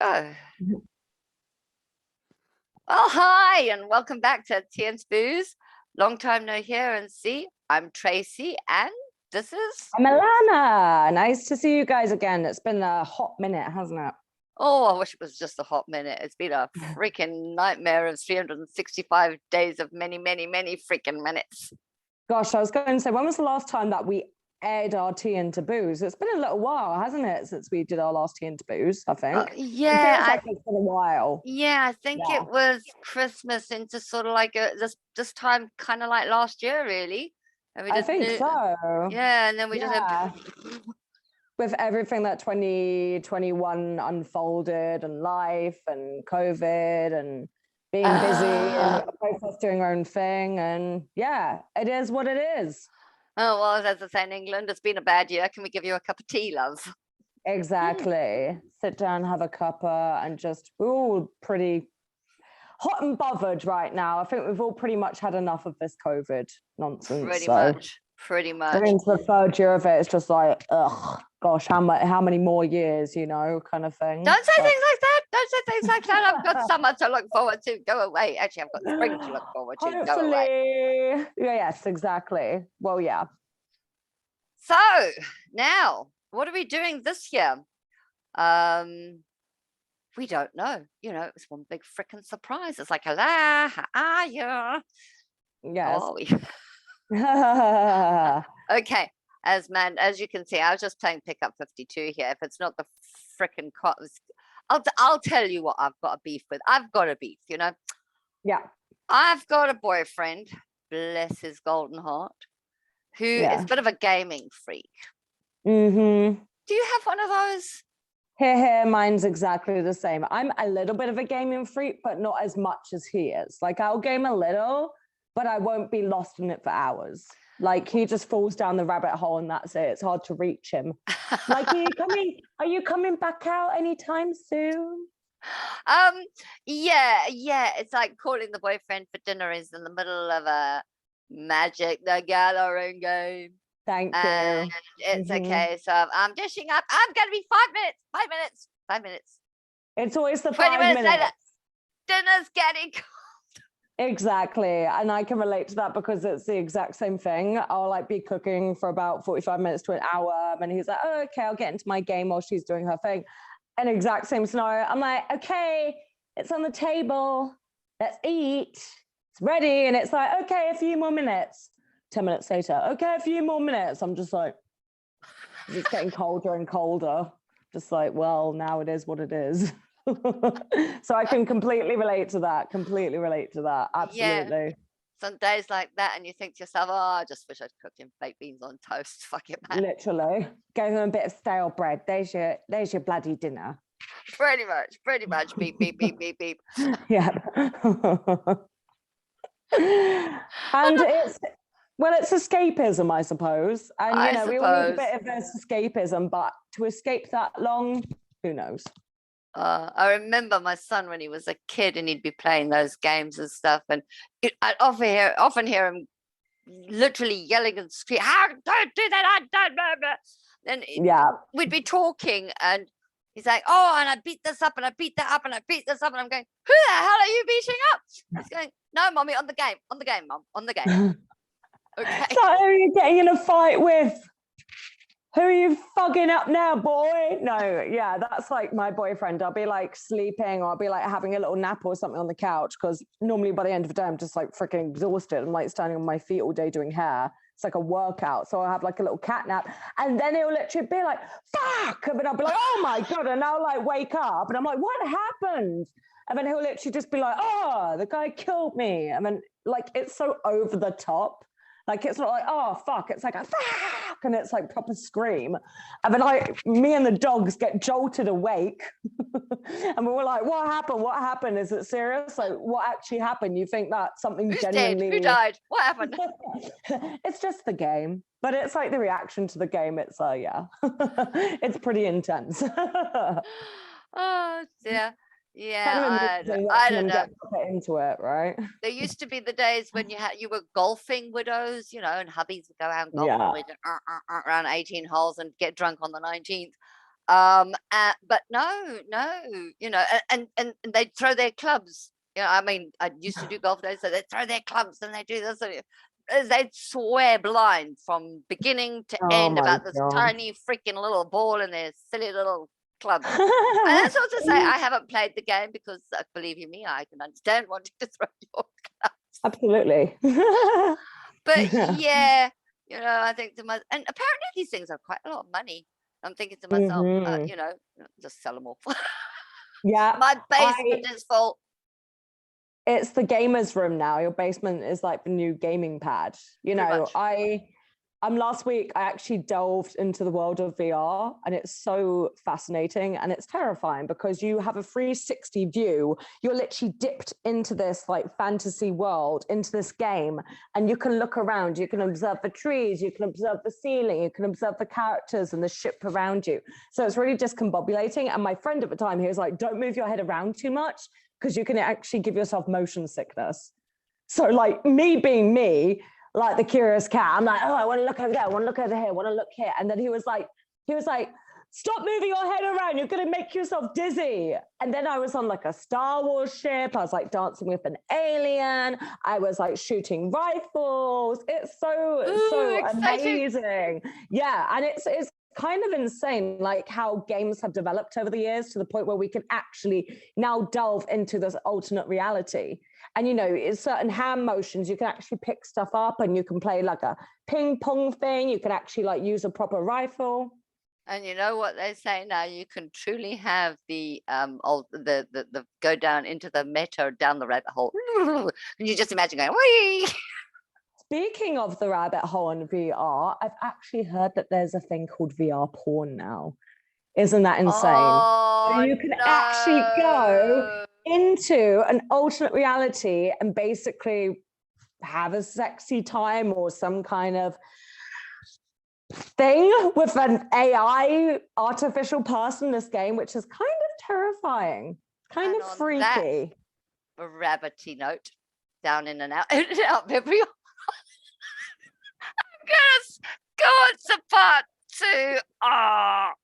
Oh. Well, hi, and welcome back to Tea and Booze. Long time no hear and see. I'm Tracy, and this is. I'm Alana. Nice to see you guys again. It's been a hot minute, hasn't it? Oh, I wish it was just a hot minute. It's been a freaking nightmare of 365 days of many, many, many freaking minutes. Gosh, I was going to say, when was the last time that we aired our Tea and Taboos? It's been a little while, hasn't it, since we did our last Tea and Taboos, I think. Yeah, it feels like it's been a while. Yeah, I think it was Christmas into sort of like this time, kind of like last year, really. And we I think so. Yeah, and then we just with everything that 2021 unfolded and life and COVID and being busy and both doing our own thing. And yeah, it is what it is. Oh, well, as I say in England, it's been a bad year. Can we give you a cup of tea, love? Exactly. Sit down, have a cuppa, and just, we're all pretty hot and bothered right now. I think we've all pretty much had enough of this COVID nonsense. Pretty much. Going into the third year of it, it's just like, ugh, gosh, how many more years, you know, kind of thing. Don't say things like that. Don't say things like that. I've got summer to look forward to. Go away. Actually, I've got spring to look forward to. Hopefully. Go away. Yes, exactly. Well, yeah. So now, what are we doing this year? We don't know. You know, it's one big freaking surprise. It's like, hello, how are you? Yes. Okay, as you can see, I was just playing Pickup 52 here. If it's not the freaking I'll tell you what I've got a beef with. I've got a beef, you know. Yeah. I've got a boyfriend, bless his golden heart, who is a bit of a gaming freak. Mm-hmm. Do you have one of those? Here, mine's exactly the same. I'm a little bit of a gaming freak, but not as much as he is. Like, I'll game a little, but I won't be lost in it for hours. Like, he just falls down the rabbit hole and that's it. It's hard to reach him. Like, are you coming back out anytime soon? Yeah. It's like calling the boyfriend for dinner is in the middle of a Magic the Gathering game. Thank you. It's a case of I'm dishing up. I'm gonna be 5 minutes. 5 minutes. 5 minutes. It's always the 20 5 minutes minutes. later. Dinner's getting cold. Exactly. And I can relate to that because it's the exact same thing. I'll like be cooking for about 45 minutes to an hour. And he's like, oh, okay, I'll get into my game while she's doing her thing. An exact same scenario. I'm like, okay, it's on the table. Let's eat. It's ready. And it's like, okay, a few more minutes. 10 minutes later, okay, a few more minutes. I'm just like, it's getting colder and colder. Just like, well, now it is what it is. So I can completely relate to that. Absolutely. Yeah. Some days like that, and you think to yourself, oh, I just wish I'd cooked him baked beans on toast. Fuck it, man. Literally. Go him a bit of stale bread. There's your bloody dinner. Pretty much. Beep, beep, beep, beep, beep. Yeah. And it's escapism, I suppose. And we all need a bit of this escapism, but to escape that long, who knows? I remember my son when he was a kid and he'd be playing those games and stuff, and I'd often hear him literally yelling and screaming, don't do that, I don't know. Then we'd be talking and he's like, oh, and I beat this up and I beat that up and I beat this up, and I'm going, who the hell are you beating up? He's going, no, mommy, on the game, mom, on the game. Okay. So who are you getting in a fight with? Who are you fucking up now, boy? No, yeah, that's like my boyfriend. I'll be like sleeping or I'll be like having a little nap or something on the couch, because normally by the end of the day, I'm just like freaking exhausted. I'm like standing on my feet all day doing hair. It's like a workout. So I'll have like a little cat nap, and then it'll literally be like, fuck. And then I'll be like, oh my God. And I'll like wake up and I'm like, what happened? And then he'll literally just be like, oh, the guy killed me. And then like, it's so over the top. Like, it's not like, oh, fuck. It's like a fuck. And it's like proper scream. And then me and the dogs get jolted awake. And we're like, what happened? What happened? Is it serious? Like, what actually happened? You think that something Who's genuinely... dead? Who died? What happened? It's just the game. But it's like the reaction to the game. It's, yeah. It's pretty intense. Oh, dear. Yeah, I don't know. Get into it, right? There used to be the days when you were golfing widows, and hubbies would go out and golf around 18 holes and get drunk on the 19th. But no, and they throw their clubs. I mean, I used to do golf days, so they throw their clubs and they do this. They swear blind from beginning to Oh end my about this God. tiny freaking little ball and their silly little clubs. And that's not to say I haven't played the game, because believe you me, I can understand wanting to throw your clubs. Absolutely. But yeah, I think and apparently these things are quite a lot of money. I'm thinking to myself, Mhm. just sell them all. Yeah. My basement is full. It's the gamer's room now. Your basement is like the new gaming pad. Last week I actually delved into the world of VR, and it's so fascinating and it's terrifying because you have a 360 view. You're literally dipped into this like fantasy world, into this game, and you can look around, you can observe the trees, you can observe the ceiling, you can observe the characters and the ship around you. So it's really discombobulating. And my friend at the time, he was like, don't move your head around too much because you can actually give yourself motion sickness. So like me being me, like the curious cat, I'm like, oh, I want to look over there, I want to look over here, I want to look here. And then he was like, stop moving your head around, you're going to make yourself dizzy. And then I was on like a Star Wars ship, I was like dancing with an alien, I was like shooting rifles. It's so exciting. amazing. Yeah, and it's kind of insane, like how games have developed over the years to the point where we can actually now delve into this alternate reality. And in certain hand motions, you can actually pick stuff up, and you can play like a ping pong thing. You can actually like use a proper rifle. And you know what they say now? You can truly have the go down into the meta, down the rabbit hole, and you just imagine going, wee. Speaking of the rabbit hole in VR, I've actually heard that there's a thing called VR porn now. Isn't that insane? So you can actually go into an alternate reality and basically have a sexy time or some kind of thing with an AI artificial person in this game, which is kind of terrifying, kind of freaky. A rabbity note, down in and out, in and out memory. I'm gonna go on to part 2.